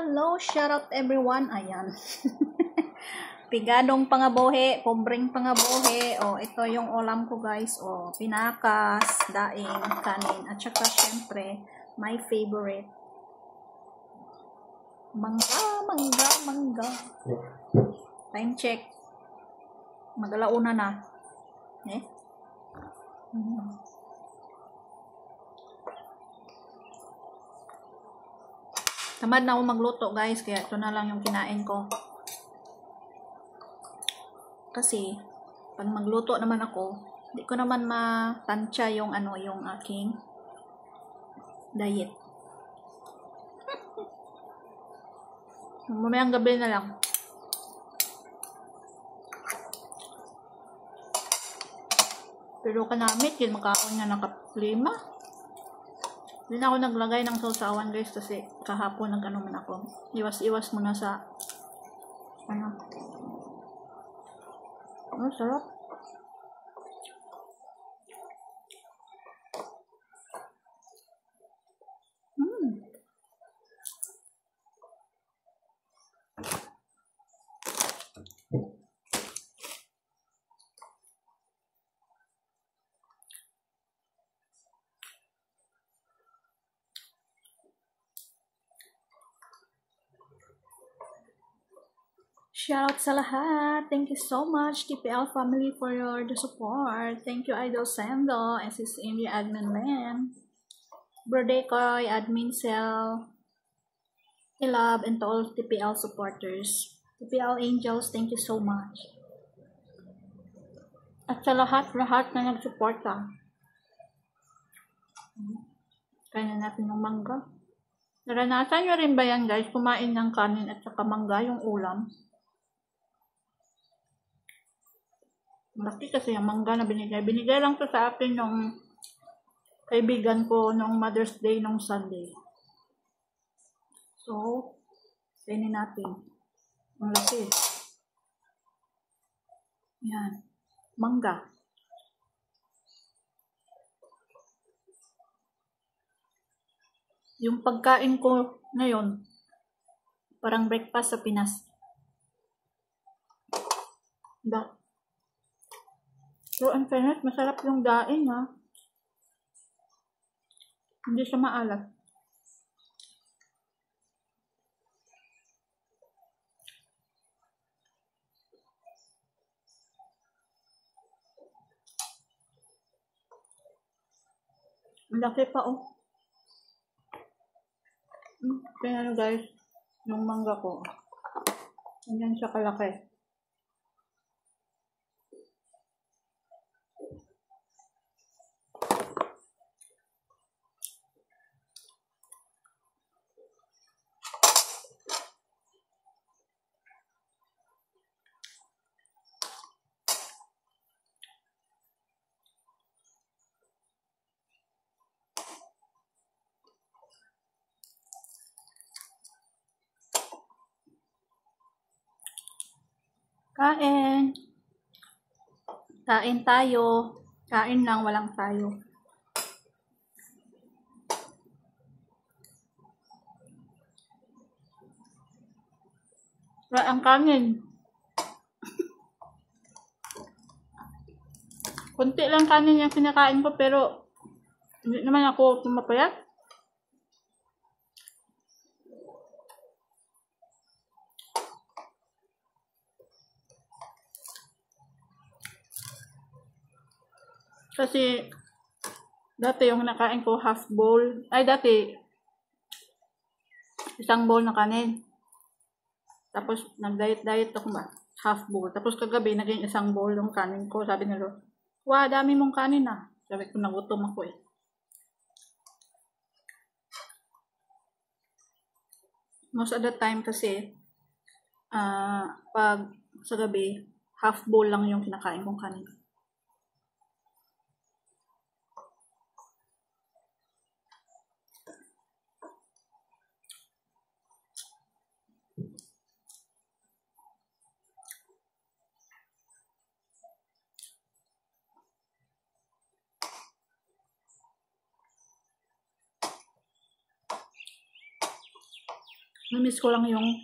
Hello, shout out everyone. Ayan. Pigadong pangabuhi, pobreng pangabuhi. Oh, ito yung ulam ko, guys. Oh, pinakas, daing, kanin, at saka syempre, my favorite. Mangga. Time check. Mag-alauna na. Tamad na ako magluto, guys, kaya ito na lang yung kinain ko. Kasi pag magluto naman ako, hindi ko naman matansya yung yung aking diet. Mamayang gabi na lang. Pero kanamit, yun makaon na nakaplima. Hindi na ako naglagay ng sausawan, guys, kasi kahapon man ako. Iwas-iwas muna sa sarap. Shoutout sa lahat. Thank you so much, TPL family, for the support. Thank you, Idol Sando, SS India Admin Len, Brode Koy, Admin Cell, Ilab, and to all TPL supporters. TPL Angels, thank you so much. At sa lahat na nagsuporta. Kaya natin yung mangga. Naranasan nyo rin ba yan, guys? Kumain ng kanin at saka mangga, yung ulam. Malaki kasi yung mangga na binigay. Binigay lang to sa akin ng kaibigan ko nung Mother's Day nung Sunday. So, kainin natin. Ang laki. Yan. Mangga. Yung pagkain ko ngayon, parang breakfast sa Pinas. So, ang fairness, masarap yung daing, ha. Hindi siya maalat. Laki pa, oh. Kaya guys, yung mangga ko. Ganyan siya kalaki. Kain. Kain tayo. Kain lang, walang tayo. Wala ang kanin. Kunti lang kanin yung kinakain ko, pero hindi naman ako tumapayat. Kasi dati yung nakain ko half bowl. Ay, dati isang bowl na kanin. Tapos nag-diet ako ba? Half bowl. Tapos kagabi naging isang bowl yung kanin ko. Sabi nila, "Wow, dami mong kanin ah." Sabi ko, nagutom ako eh. Most of the time kasi pag sa gabi, half bowl lang yung kinakain kong kanin. Namiss ko lang yung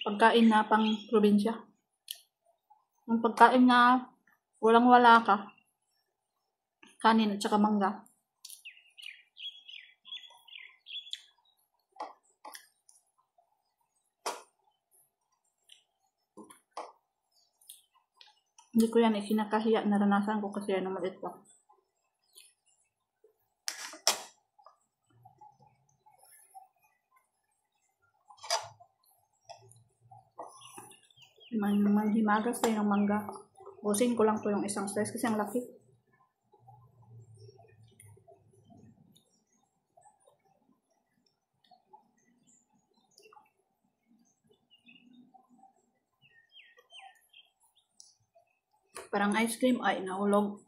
pagkain na pang probinsya. Yung pagkain na walang-wala ka. Kanin at saka mangga. Hindi ko yan ikinakahiya. Naranasan ko kasi yan naman ito. Manghimagas tayo ng mangga. Busin ko lang po yung isang slice kasi ang laki. Parang ice cream ay nahulog.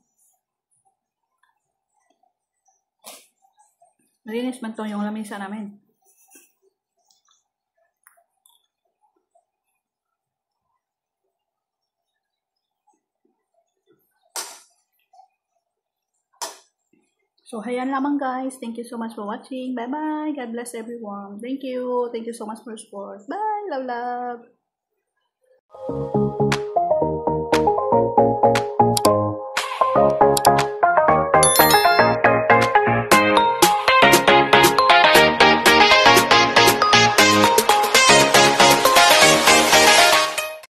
Malinis man to yung lamesa namin. So, hayan lamang guys. Thank you so much for watching. Bye-bye. God bless everyone. Thank you. Thank you so much for support. Bye. Love, love.